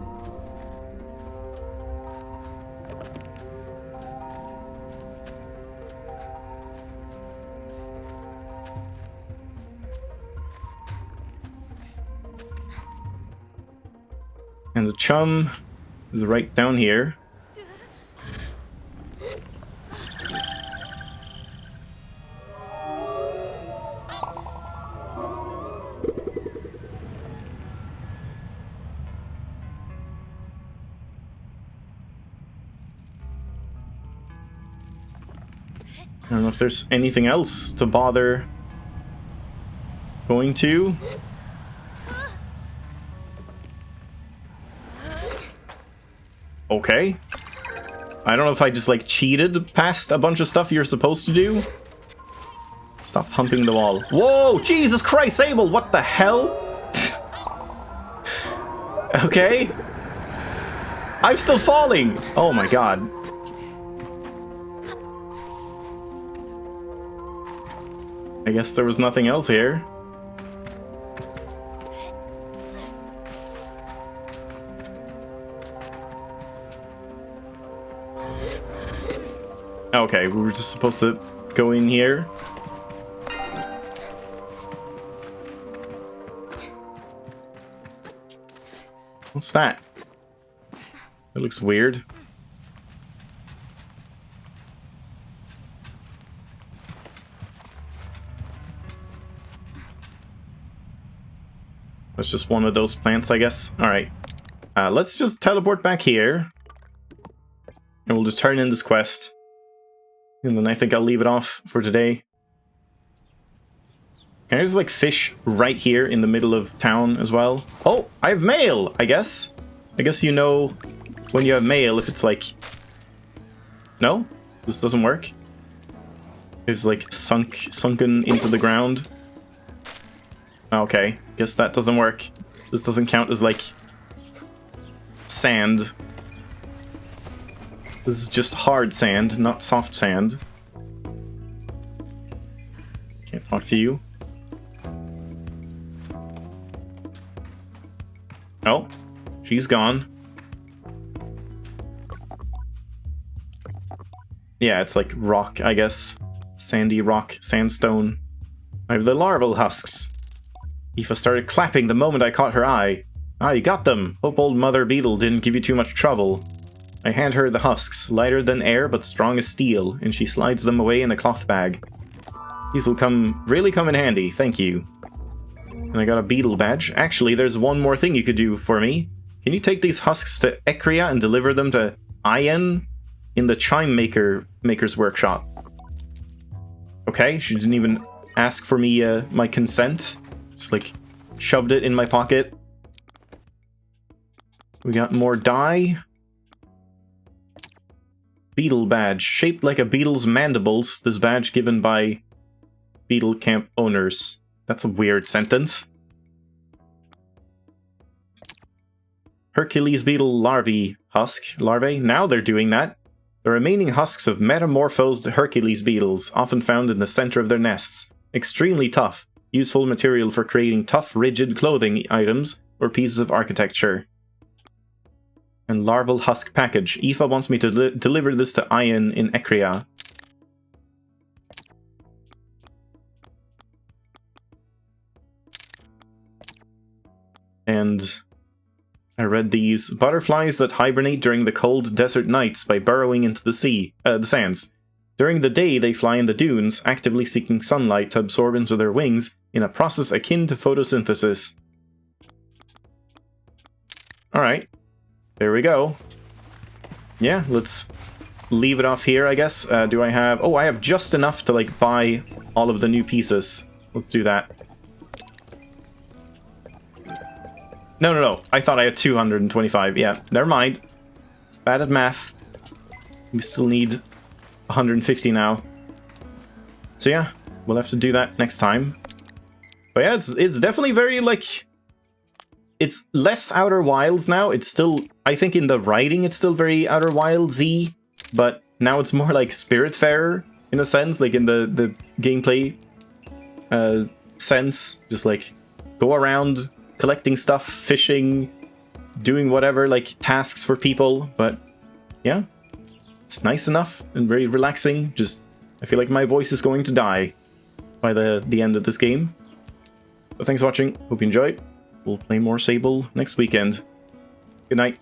And the chum is right down here. I don't know if there's anything else to bother going to. Okay. I don't know if I just, like, cheated past a bunch of stuff you're supposed to do. Stop humping the wall. Whoa! Jesus Christ, Sable! What the hell? Okay. I'm still falling! Oh my god. I guess there was nothing else here. Okay, we were just supposed to go in here. What's that? That looks weird. That's just one of those plants, I guess. Alright. Let's just teleport back here. And we'll just turn in this quest. And then I think I'll leave it off for today. Can I just, like, fish right here in the middle of town as well? Oh, I have mail, I guess. I guess you know when you have mail if it's, like... No? This doesn't work? It's, like, sunken into the ground. Okay, guess that doesn't work. This doesn't count as, like, sand. This is just hard sand, not soft sand. Can't talk to you. Oh, she's gone. Yeah, it's like rock, I guess. Sandy rock, sandstone. I have the larval husks. Aoife started clapping the moment I caught her eye. Ah, you got them! Hope old Mother Beetle didn't give you too much trouble. I hand her the husks, lighter than air but strong as steel, and she slides them away in a cloth bag. These will really come in handy, thank you. And I got a beetle badge. Actually, there's one more thing you could do for me. Can you take these husks to Ekria and deliver them to Ian in the Chime Maker's workshop? Okay, she didn't even ask for me my consent. Just, like, shoved it in my pocket. We got more dye. Beetle badge. Shaped like a beetle's mandibles, this badge given by beetle camp owners. That's a weird sentence. Hercules beetle larvae larvae. Now they're doing that. The remaining husks of metamorphosed Hercules beetles, often found in the center of their nests. Extremely tough. Useful material for creating tough, rigid clothing items or pieces of architecture. And larval husk package. Aoife wants me to deliver this to Ian in Ecria. And I read these. Butterflies that hibernate during the cold desert nights by burrowing into the sands. During the day, they fly in the dunes, actively seeking sunlight to absorb into their wings in a process akin to photosynthesis. Alright. There we go. Yeah, let's leave it off here, I guess. Do I have... Oh, I have just enough to, like, buy all of the new pieces. Let's do that. No. I thought I had 225. Yeah, never mind. Bad at math. We still need 150 now. So yeah, we'll have to do that next time. But yeah, it's definitely very, like... It's less Outer Wilds now. It's still... I think in the writing it's still very Outer Wilds-y. But now it's more like Spiritfarer, in a sense. Like in the gameplay sense. Just like, go around... collecting stuff, fishing, doing whatever, like, tasks for people, but yeah, it's nice enough and very relaxing. Just, I feel like my voice is going to die by the end of this game. But thanks for watching, hope you enjoyed. We'll play more Sable next weekend. Good night.